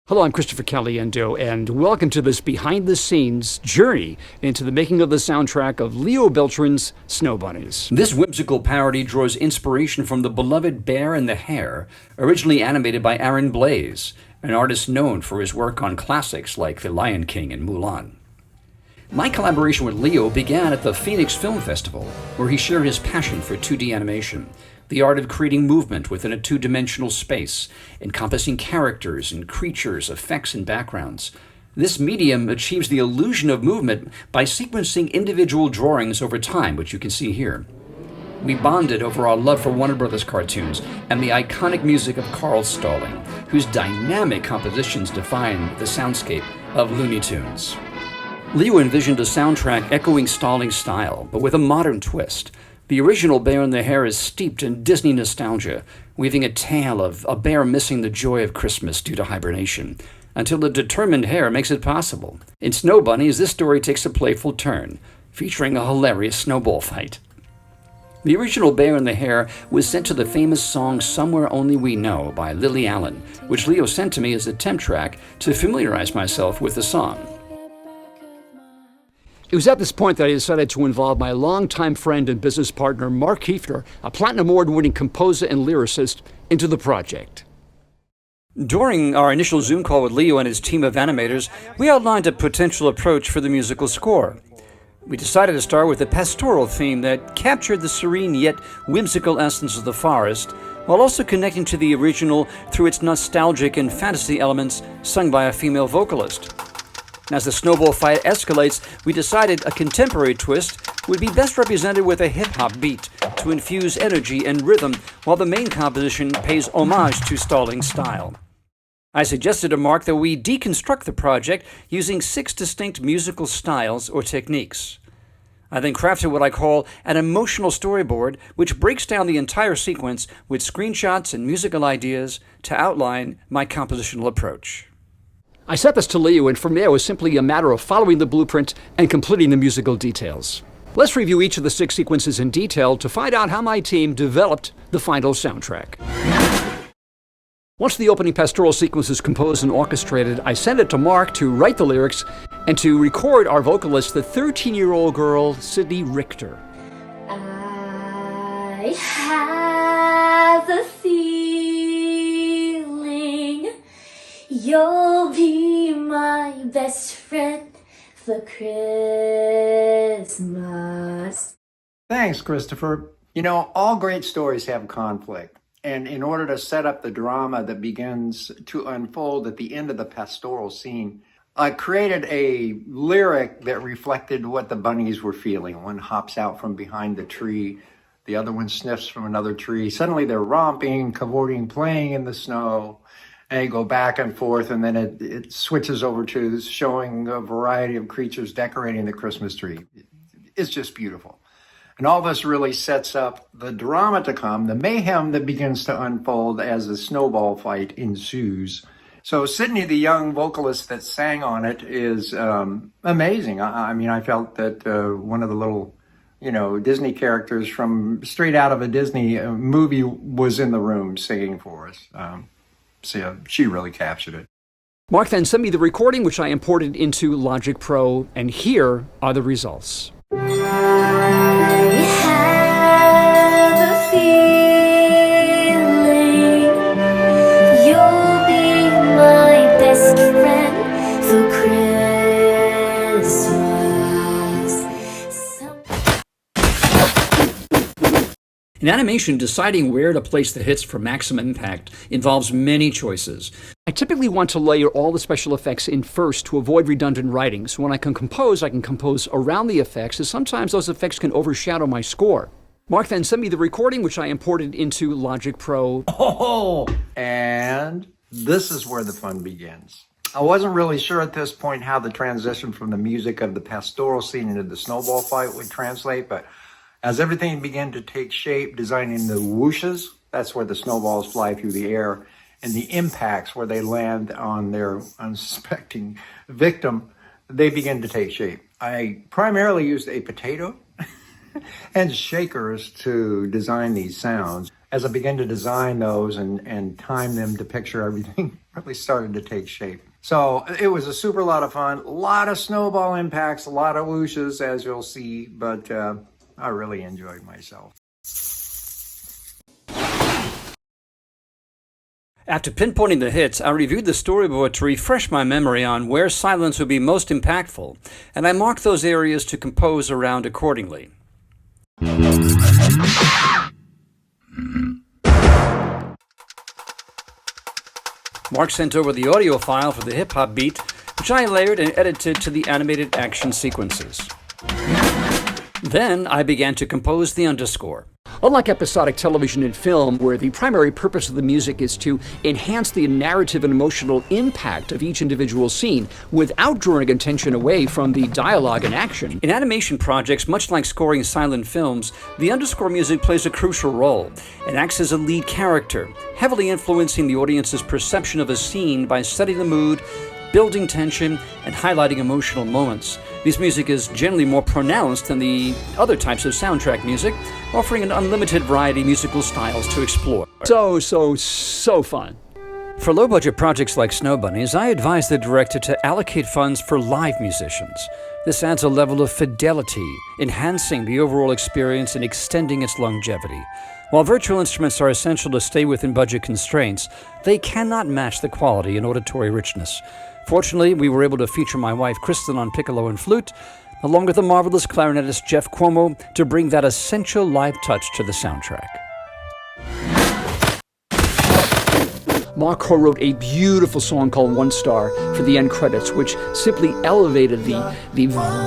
Hello, I'm Christopher Caliendo, and welcome to this behind-the-scenes journey into the making of the soundtrack of Leo Beltran's Snow Bunnies. This whimsical parody draws inspiration from the beloved Bear and the Hare, originally animated by Aaron Blaise, an artist known for his work on classics like The Lion King and Mulan. My collaboration with Leo began at the Phoenix Film Festival, where he shared his passion for 2D animation, the art of creating movement within a two-dimensional space, encompassing characters and creatures, effects, and backgrounds. This medium achieves the illusion of movement by sequencing individual drawings over time, which you can see here. We bonded over our love for Warner Brothers cartoons and the iconic music of Carl Stalling, whose dynamic compositions define the soundscape of Looney Tunes. Leo envisioned a soundtrack echoing Stalling's style, but with a modern twist. The original Bear and the Hare is steeped in Disney nostalgia, weaving a tale of a bear missing the joy of Christmas due to hibernation, until a determined hare makes it possible. In Snow Bunnies, this story takes a playful turn, featuring a hilarious snowball fight. The original Bear and the Hare was sent to the famous song Somewhere Only We Know by Lily Allen, which Leo sent to me as a temp track to familiarize myself with the song. It was at this point that I decided to involve my longtime friend and business partner, Mark Kiefner, a Platinum Award-winning composer and lyricist, into the project. During our initial Zoom call with Leo and his team of animators, we outlined a potential approach for the musical score. We decided to start with a pastoral theme that captured the serene yet whimsical essence of the forest, while also connecting to the original through its nostalgic and fantasy elements sung by a female vocalist. As the snowball fight escalates, we decided a contemporary twist would be best represented with a hip-hop beat to infuse energy and rhythm, while the main composition pays homage to Stalling's style. I suggested to Mark that we deconstruct the project using 6 distinct musical styles or techniques. I then crafted what I call an emotional storyboard, which breaks down the entire sequence with screenshots and musical ideas to outline my compositional approach. I set this to Leo, and from there it was simply a matter of following the blueprint and completing the musical details. Let's review each of the 6 sequences in detail to find out how my team developed the final soundtrack. Once the opening pastoral sequence is composed and orchestrated, I send it to Mark to write the lyrics and to record our vocalist, the 13-year-old girl, Sydney Richter. I have a feeling you'll be my best friend for Christmas. Thanks, Christopher. You know, all great stories have conflict. And in order to set up the drama that begins to unfold at the end of the pastoral scene, I created a lyric that reflected what the bunnies were feeling. One hops out from behind the tree. The other one sniffs from another tree. Suddenly they're romping, cavorting, playing in the snow. And they go back and forth, and then it switches over to showing a variety of creatures decorating the Christmas tree. It's just beautiful. And all this really sets up the drama to come, the mayhem that begins to unfold as the snowball fight ensues. So Sydney, the young vocalist that sang on it, is amazing. I mean, I felt that one of the little, Disney characters from straight out of a Disney movie was in the room singing for us. So she really captured it. Mark then sent me the recording, which I imported into Logic Pro, and here are the results. I have a feeling you'll be my best friend for Christmas. In animation, deciding where to place the hits for maximum impact involves many choices. I typically want to layer all the special effects in first to avoid redundant writing, so when I can compose around the effects, as sometimes those effects can overshadow my score. Mark then sent me the recording, which I imported into Logic Pro. Oh, and this is where the fun begins. I wasn't really sure at this point how the transition from the music of the pastoral scene into the snowball fight would translate, but as everything began to take shape, designing the whooshes, that's where the snowballs fly through the air, and the impacts where they land on their unsuspecting victim, they begin to take shape. I primarily used a potato and shakers to design these sounds. As I began to design those and time them to picture everything really started to take shape. So it was a super lot of fun, a lot of snowball impacts, a lot of whooshes, as you'll see, but I really enjoyed myself. After pinpointing the hits, I reviewed the storyboard to refresh my memory on where silence would be most impactful, and I marked those areas to compose around accordingly. Mark sent over the audio file for the hip-hop beat, which I layered and edited to the animated action sequences. Then I began to compose the underscore. Unlike episodic television and film, where the primary purpose of the music is to enhance the narrative and emotional impact of each individual scene without drawing attention away from the dialogue and action, in animation projects, much like scoring silent films, the underscore music plays a crucial role and acts as a lead character, heavily influencing the audience's perception of a scene by setting the mood, building tension, and highlighting emotional moments. This music is generally more pronounced than the other types of soundtrack music, offering an unlimited variety of musical styles to explore. So fun. For low-budget projects like Snow Bunnies, I advise the director to allocate funds for live musicians. This adds a level of fidelity, enhancing the overall experience and extending its longevity. While virtual instruments are essential to stay within budget constraints, they cannot match the quality and auditory richness. Fortunately, we were able to feature my wife Kristen on piccolo and flute, along with the marvelous clarinetist Jeff Cuomo, to bring that essential live touch to the soundtrack. Mark co-wrote a beautiful song called One Star for the end credits, which simply elevated the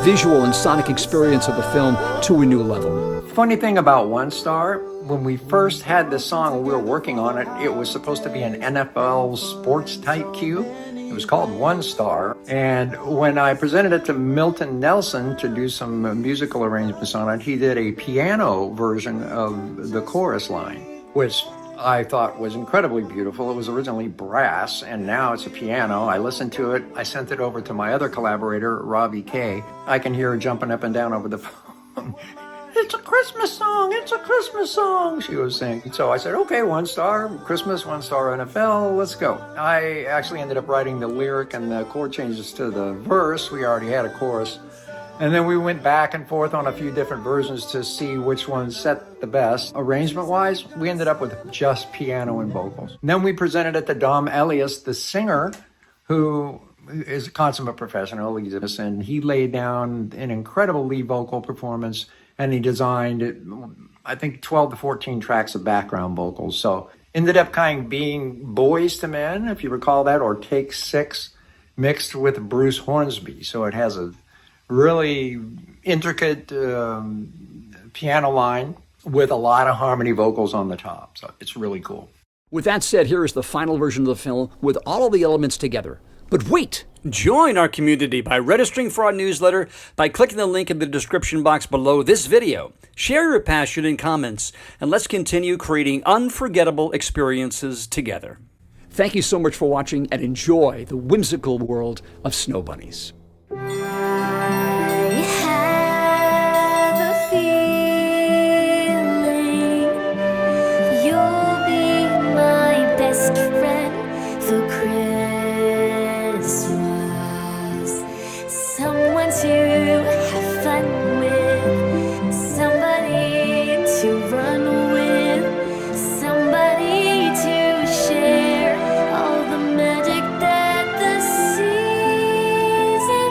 visual and sonic experience of the film to a new level. Funny thing about One Star, when we first had this song and we were working on it, it was supposed to be an NFL sports type cue. It was called One Star. And when I presented it to Milton Nelson to do some musical arrangements on it, he did a piano version of the chorus line, which I thought was incredibly beautiful. It was originally brass, and now it's a piano. I listened to it. I sent it over to my other collaborator, Robbie Kay. I can hear her jumping up and down over the phone. It's a Christmas song. It's a Christmas song, she was saying. So I said, okay, One Star, Christmas, One Star NFL, let's go. I actually ended up writing the lyric and the chord changes to the verse. We already had a chorus. And then we went back and forth on a few different versions to see which one set the best. Arrangement-wise, we ended up with just piano and vocals. And then we presented it to Dom Elias, the singer, who is a consummate professional, and he laid down an incredible lead vocal performance, and he designed, I think, 12 to 14 tracks of background vocals. So ended up kind of being Boys to Men, if you recall that, or Take Six, mixed with Bruce Hornsby. So it has a really intricate piano line with a lot of harmony vocals on the top. So it's really cool. With that said, here is the final version of the film with all of the elements together. But wait! Join our community by registering for our newsletter, by clicking the link in the description box below this video. Share your passion in comments, and let's continue creating unforgettable experiences together. Thank you so much for watching, and enjoy the whimsical world of Snow Bunnies. I have a feeling you'll be my best friend for Christmas. Someone to have fun with, somebody to run with, somebody to share all the magic that the season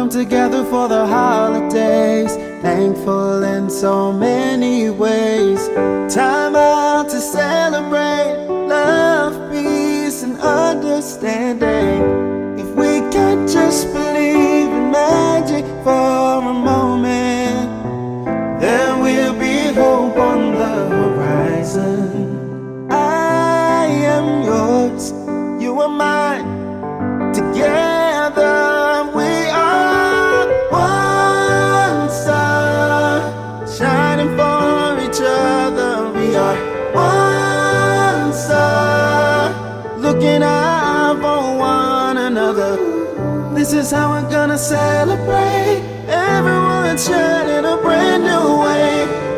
come together for the holidays, thankful in so many ways. Time out to celebrate love, peace, and understanding. If we can just believe in magic for a moment, there will be hope on the horizon. I am yours, you are mine. Together we are one star, shining for each other. We are one star, looking out for one another. This is how we're gonna celebrate. Everyone shining a brand new way.